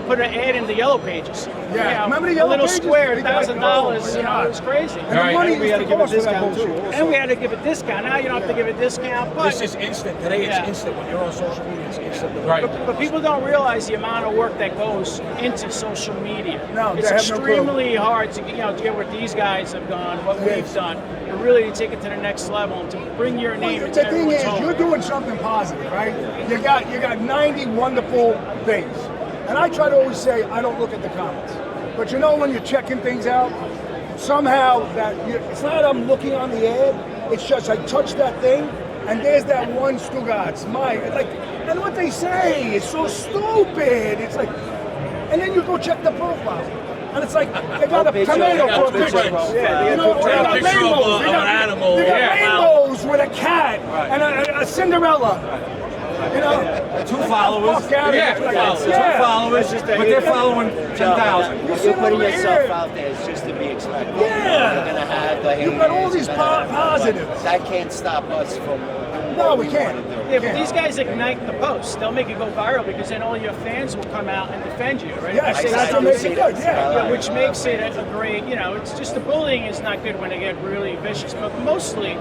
put an ad in the Yellow Pages. Yeah, remember the Yellow Pages? A little square, $1,000, it was crazy. And the money we had to give a discount too. And we had to give a discount. Now you don't have to give a discount. But this is instant. Today it's instant. When you're on social media, it's instant. Right. But people don't realize the amount of work that goes into social media. No, it's extremely hard to get where these guys have gone, what we've done, and really to take it to the next level and to bring your name into the thing is, home. you're doing something positive, right? You got 90 wonderful things. And I try to always say, I don't look at the comments. But when you're checking things out, somehow it's not I'm looking on the ad, it's just I touch that thing, and there's that one Stugatz. And what they say is so stupid. It's like, and then you go check the profile. And it's like, they got a tomato for a picture. Yeah, You know, they got rainbows. They got animal. They got rainbows with a cat and a Cinderella. You know, 2 followers. Fuck out of Yeah, it. 2 Like, followers. yeah. 2 followers, but they're following 10,000. You're putting yourself out there. It's just to be expected. Yeah. You're gonna have the haters. You got all these you're gonna have- positives. but that can't stop us from. No, we can't. Yeah, but these guys ignite the post. They'll make it go viral because then all your fans will come out and defend you, right? Yes, They that's say what makes it something- good, yeah. Which makes it a great, you know, it's just the bullying is not good when they get really vicious, but mostly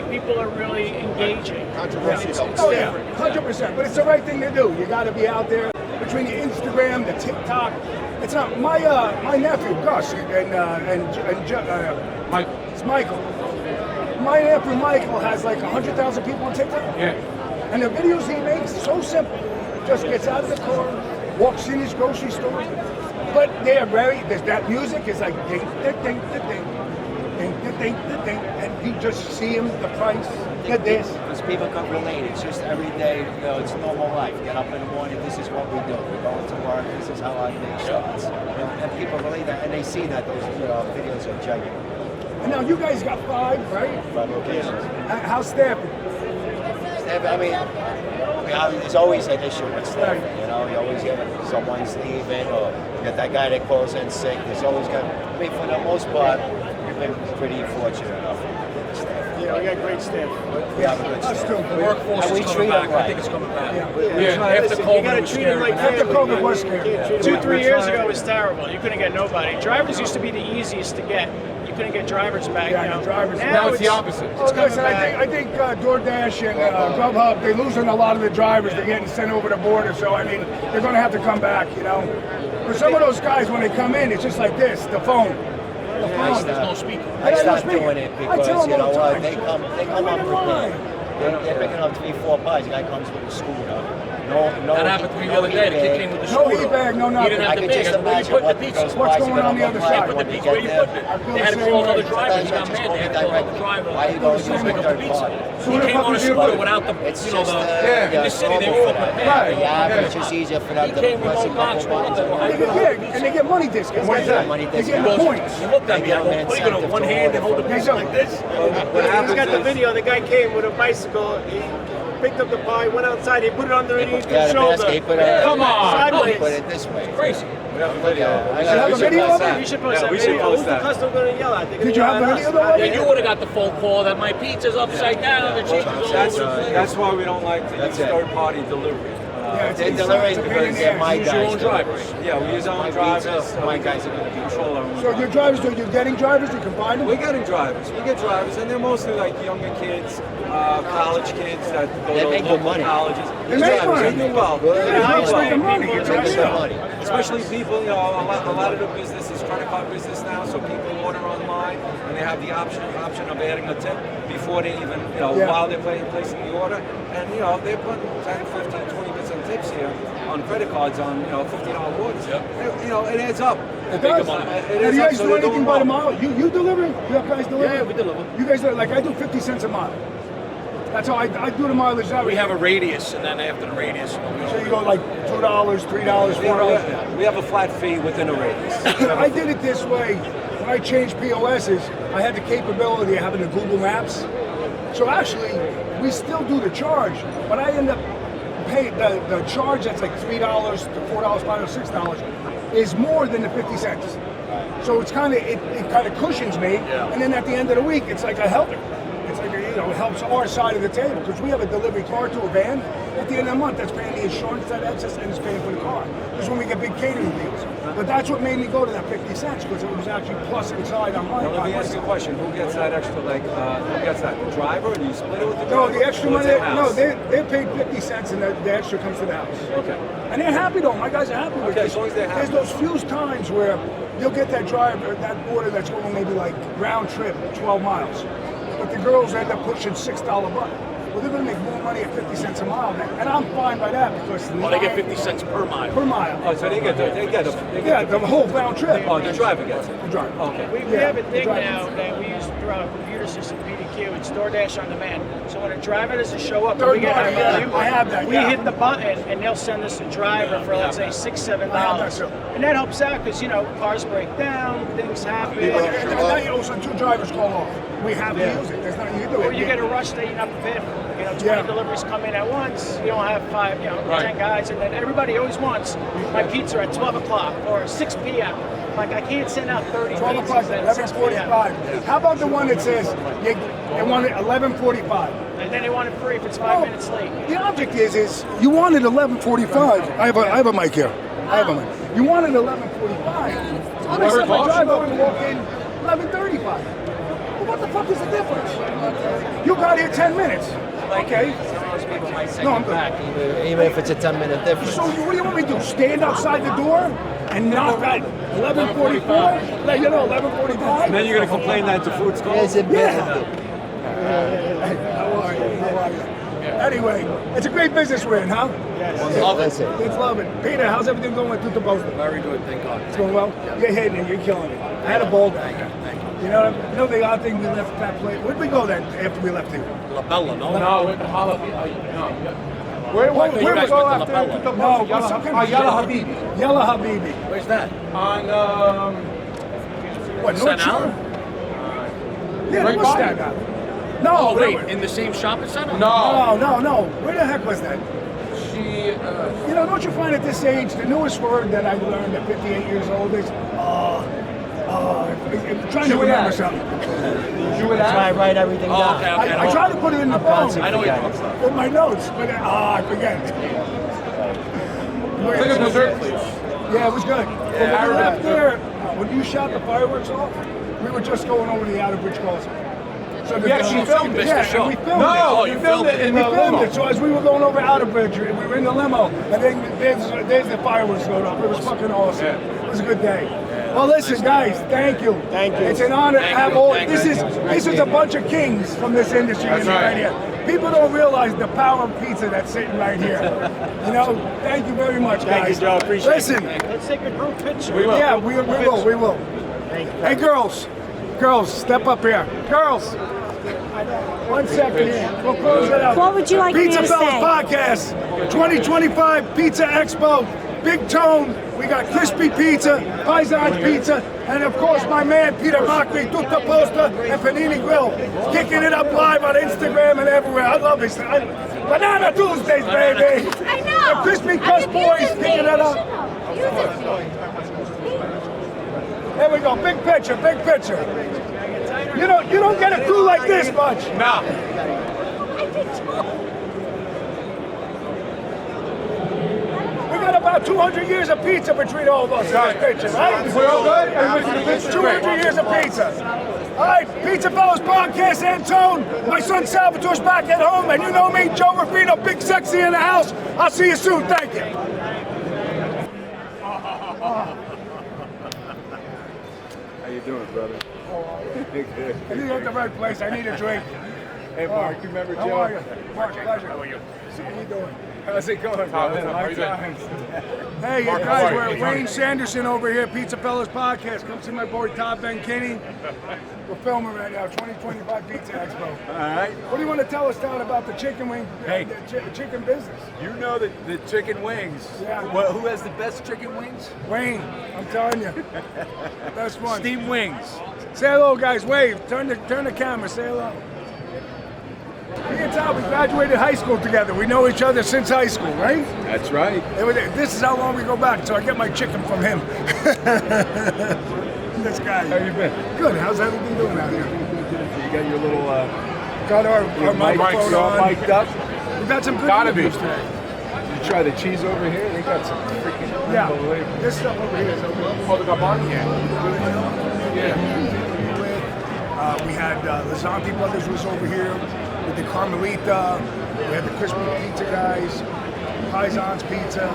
people are really engaging. It's Oh yeah, different. 100%. But it's the right thing to do. You got to be out there between the Instagram, the TikTok. It's not my nephew Gus and it's Michael. My nephew Michael has like 100,000 people on TikTok. Yeah. And the videos he makes so simple. Just gets out of the car, walks in his grocery store. But they're there's that music is like ding, ding, ding, ding, ding, ding, ding, ding, ding, ding, and you just see him, the price, get this. Because people can relate. It's just every day, you know, it's normal life. Get up in the morning, this is what we do. We're going to work, this is how our day starts. You know, and people relate that, and they see that those videos are genuine. And now you guys got 5, right? 5 locations. How's staffing? I mean, there's always an issue with staffing. You know, you always get someone's leaving, or you get that guy that calls in sick. There's always got. I mean, for the most part, we've been pretty fortunate enough. Yeah, we got great staff. We have a good staff. The workforce And we is treat coming them back. I right. think it's coming back. Yeah. After COVID, it was scary. After COVID was scary. 2-3 years ago it was terrible. You couldn't get nobody. Drivers used to be the easiest to get. You couldn't get drivers back. Yeah, you know. the drivers. Now it's the opposite. It's coming Listen, back. I think DoorDash and Grubhub, they're losing a lot of the drivers. They're getting sent over the border. So, I mean, they're going to have to come back, you know. For some of those guys, when they come in, it's just like this, the phone. The phone. There's no speaker. I stopped doing it I tell because, them you know all the what, time. they come unprepared. They're picking up 3-4 pies. The guy comes with a scooter. No, That happened to me the other day. The kid came with the No scooter. heat bag, no He nothing. didn't I have the can bag. just I said, where you imagine put the what pizza? those What's pies going are on the gonna other look like side? Put the when you pizza where get you there. put it. They had to call another driver. He got mad. They had to call another driver. Why you going to to pick up the pizza. So He came on a scooter without the, It's you know, just, the, in the city, they were all prepared. The average is easier for them He to came with press a no box. couple buttons. Yeah, and they get money discounts. What is that? Money They get discounts. points. He looked at me. I go, what are you going to one hand and hold the pizza like this? He's got the video. The guy came with a bicycle. He picked up the pie, went outside. He put it underneath Yeah, his the shoulder. basket, put it Come on. Sideways. Put it this way. Crazy. I have a video of it? You should post that we should video. post Who's that. the customer going to yell at? They're gonna Did you yell have the at video us. though? Yeah, you would have got the phone call that my pizza's upside down. The cheese is all That's, over the place. that's why we don't like to use third-party delivery. They're delivering because they're my Use your guys. own drivers. Yeah, we use our My own drivers. pizza, my guys are going to control our own So your drivers, you're getting drivers, you can find them? We're getting drivers. We get drivers, and they're mostly like younger kids, college kids that go They to make local good money. colleges. They These make drivers, money. they do well. Yeah, They do high well. making money. It's They make right good now. money. Especially people, you know, a lot of the business is credit card business now, so people order online and they have the option of adding a tip before they even, you know, while they're placing the order. And, you know, they're putting 10, 15, 20% tips here on credit cards on, you know, $50 orders. You know, it adds up. It does. It Now, adds do you up, guys so do they're anything doing by the well. mile? You deliver? You have guys deliver? Yeah, we deliver. You guys, like I do 50 cents a mile. That's how I do the mileage that way. We have a radius, and then after the radius, So you go like $2, $3, $4. We have a flat fee within a radius. I did it this way. When I changed POSs, I had the capability of having the Google Maps. So actually, we still do the charge, but I end up paying the charge that's like $3 to $4, $5, $6 is more than the 50 cents. So it's kind of it kind of cushions me, and then at the end of the week, it's like a helper. It's like it helps our side of the table because we have a delivery car to a van. At the end of the month, that's paying the insurance, that excess, and it's paying for the car. That's when we get big catering deals. But that's what made me go to that 50 cents because it was actually plus inside on my. Now, let me ask you a question. Who gets that extra, like, who gets that? The driver? Do you split it with the No, driver? the extra Or it's money. in-house? No, they're paid 50 cents, and the extra comes to the house. Okay. And they're happy though. My guys are happy with Okay, it. as long as they're happy. There's those few times where you'll get that driver, that order that's going maybe like round trip, 12 miles. But the girls end up pushing $6 buck. Well, they're going to make more money at 50 cents a mile, and I'm fine by that because they get 50 cents per mile. Per mile. Oh, so they get the whole round trip. Oh, the driver gets it. The driver. Okay. We have a thing now that we use through our computer system, PD barbecue, it's DoorDash on demand. So when a driver doesn't show up, Third we get party, high value. I have that, We yeah. hit the button, and they'll send us a driver for, let's say, $6-7. And that helps out because, cars break down, things happen. And now you also 2 drivers call off. We have to use it. There's nothing you can do. Or you get a rush that you're not prepared for. 20 deliveries come in at once. You don't have 5, 10 guys, and then everybody always wants my pizza at 12 o'clock or 6 p.m. Like, I can't send out 30 12 pizzas o'clock, at 6 p.m. 11:45. How about the one that says they want it 11:45? And then they want it free if it's 5 minutes late. The object is you wanted 11:45. I have a mic here. I have a mic. You wanted 11:45. So I said my driver would walk in 11:35. Well, what the fuck is the difference? You got here 10 minutes. Okay. Some of those people might send No, you I'm good. back, even if it's a 10-minute difference. So what do you want me to do? Stand outside the door and knock at 11:44? Like, 11:45? And then you're going to complain that the food's cold? Yeah. How are you? Anyway, it's a great business we're in, huh? Yes. Love it. It's love it. Peter, how's everything going with the Post? Very good, thank God. It's going well? You're hitting it. You're killing it. I had a ball day. You know the odd thing we left that place? Where'd we go then after we left here? La Bella, no? No, with the jalapeno. No. Where Where we was go La after Bella? the No, Yalla Habibi. Yalla Habibi. Where's that? On What, North Staten Shore? Island? Yeah, Right it was by Staten it. Island. No, Oh, wait, wait. in the same shopping center? No. Where the heck was that? She. Don't you find at this age, the newest word that I learned at 58 years old is, I'm trying to remember something. That's why I write everything down. Okay. I try to put it in the phone. I know what you're talking about. In my notes, but I forget. Take a dessert, please. Yeah, it was good. But when we left there, when you shot the fireworks off, we were just going over the Outer Bridge Crossing. So We actually filmed it. Yeah, and we filmed it. No, you filmed it in We the filmed limo. it. So as we were going over Outer Bridge, we were in the limo, and then there's the fireworks going up. It was fucking awesome. It was a good day. Well, listen, guys, thank you. Thank you. It's an honor to have all. Thank This you. is a bunch of kings from this industry That's right right. here. People don't realize the power of pizza that's sitting right here. Thank you very much, guys. Thank you, Joe. Appreciate it. Listen, Let's take a group picture. We will. yeah, we will. Hey, girls, step up here. Girls, 1 second here. We'll close it up. What would you like me to PizzaFellas say? Podcast, 2025 Pizza Expo, Big Tone. We got crispy pizza, Paisan's pizza, and of course my man Peter Mockery, Tutta Posta, and Panini Grill, kicking it up live on Instagram and everywhere. I love this. Banana Tuesdays, baby. I know. The Crispy Crust Boys kicking it up. There we go. Big picture. You don't get a crew like this much. No. We got about 200 years of pizza between all of us in this picture, right? We're all good? Everybody's in the picture? 200 years of pizza. All right, PizzaFellas Podcast, Antone. My son Salvatore's back at home, and you know me, Joe Rufino, Big Sexy in the house. I'll see you soon. Thank you. How you doing, brother? I think you're at the right place. I need a drink. Hey, Mark, you remember Joe? How are you? Mark, pleasure. How are you? How you doing? How's it going, brother? How you doing? Hey, you Mark, how guys, are you? we're Hey, Wayne Sanderson over here, PizzaFellas Podcast. Come see my boy Todd Ben Kinney. We're filming right now, 2025 Pizza Expo. All right. What do you want to tell us, Todd, about the chicken wing, Hey. the chicken business? You know the chicken wings. Yeah. Well, who has the best chicken wings? Wayne, I'm telling you, best one. Steam wings. Say hello, guys. Wave. Turn the camera. Say hello. Me and Todd, we graduated high school together. We know each other since high school, right? That's right. This is how long we go back, so I get my chicken from him. This guy. How you been? Good. How's everything doing out here? You got your little Got our microphone all on. mic'd up. We've got some good Gotta be. interviews today. You try the cheese over here. They got some freaking unbelievable. This stuff over here is over. Oh, the Gabon? Yeah. We had Lazanti Brothers was over here with the Carmelita. We had the Crispy Pizza guys, Paisan's Pizza.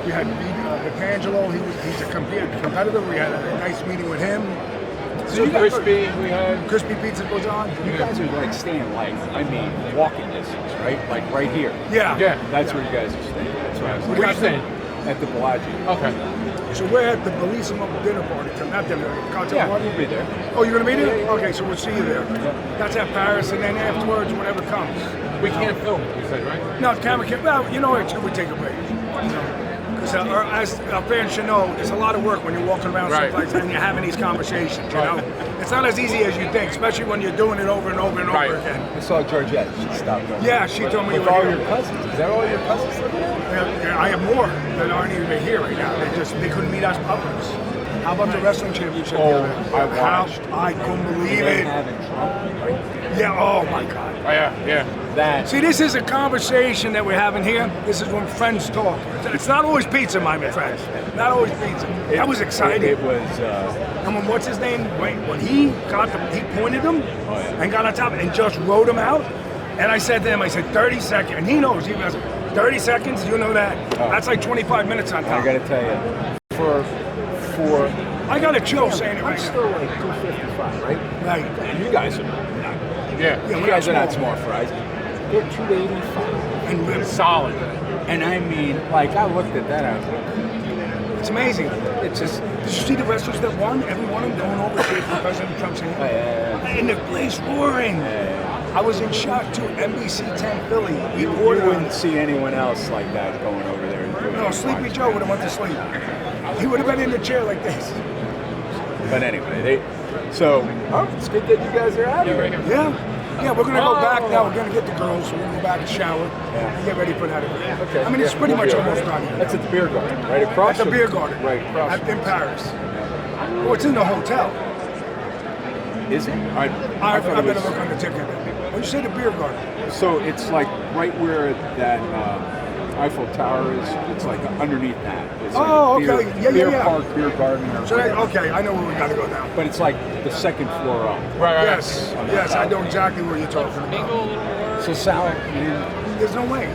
We had Vitangelo. He's a competitor. We had a nice meeting with him. So crispy, we had Crispy Pizza goes on. You guys are like staying walking distance, right? Like right here. Yeah. Yeah. That's where you guys are staying. That's what I was What are you saying? at the Bellagio. Okay. So we're at the Bellissimo dinner party, not dinner, cocktail party. We'll be there. Oh, you're gonna be there? Okay, so we'll see you there. That's at Paris, and then afterwards, whatever comes. We can't film, you said, right? No, the camera can't. Well, you know what? We take a break. Because as our fans should know, it's a lot of work when you're walking around someplace and you're having these conversations. You know, it's not as easy as you think, especially when you're doing it over and over and over again. I saw Georgette. She stopped over. Yeah, she told me you With were all here. your cousins. Is that all your cousins living there? Yeah, I have more that aren't even here right now. They couldn't meet us puppets. How about the wrestling championship? Oh, I watched. I couldn't believe it. Yeah. Oh my God. Oh yeah. Yeah. That. See, this is a conversation that we're having here. This is when friends talk. It's not always pizza, my friends. Not always pizza. That was exciting. It was. And when what's his name? When he pointed him and got on top and just wrote him out. And I said to him, I said 30 seconds. And he knows. He goes, 30 seconds. You know that? That's like 25 minutes on top. I got to tell you, for I got a chill saying it I'm right still like 255, right? Right. You guys are not. You guys are not small fries. They're 285. And we're solid. And I mean, like, I looked at that. I was like, it's amazing. It's just. Did you see the wrestlers that won? Every one of them going over to President Trump's hand. And the place roaring. I was in shock too. NBC 10 Philly. You wouldn't see anyone else like that going over there. No, Sleepy Joe would have went to sleep. He would have been in the chair like this. But anyway, it's good that you guys are out here. Yeah. Yeah, we're going to go back now. We're going to get the girls. We're going to go back and shower and get ready for that event. Okay. I mean, it's pretty much almost done. That's at the beer garden, right across. At the beer garden. Right across. In Paris. Oh, it's in the hotel. Is it? I better look on the ticket. When you say the beer garden. So it's like right where that Eiffel Tower is. It's like underneath that. It's like okay. Beer park, beer garden. So okay, I know where we got to go now. But it's like the second floor up. Right. Yes, I know exactly what you're talking about. So Sal, there's no way.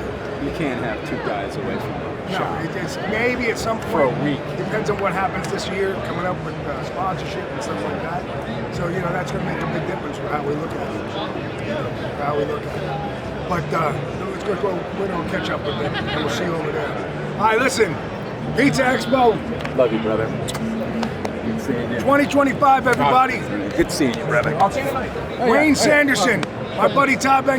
You can't have two guys away from the No, it's maybe at some point. For a week. Depends on what happens this year, coming up with sponsorship and stuff like that. So, that's going to make a big difference for how we look at it. But let's go. We're going to catch up with them, and we'll see you over there. All right, listen. Pizza Expo. Love you, brother. Good seeing you. 2025, everybody. Good seeing you, brother. Wayne Sanderson, my buddy Todd Ben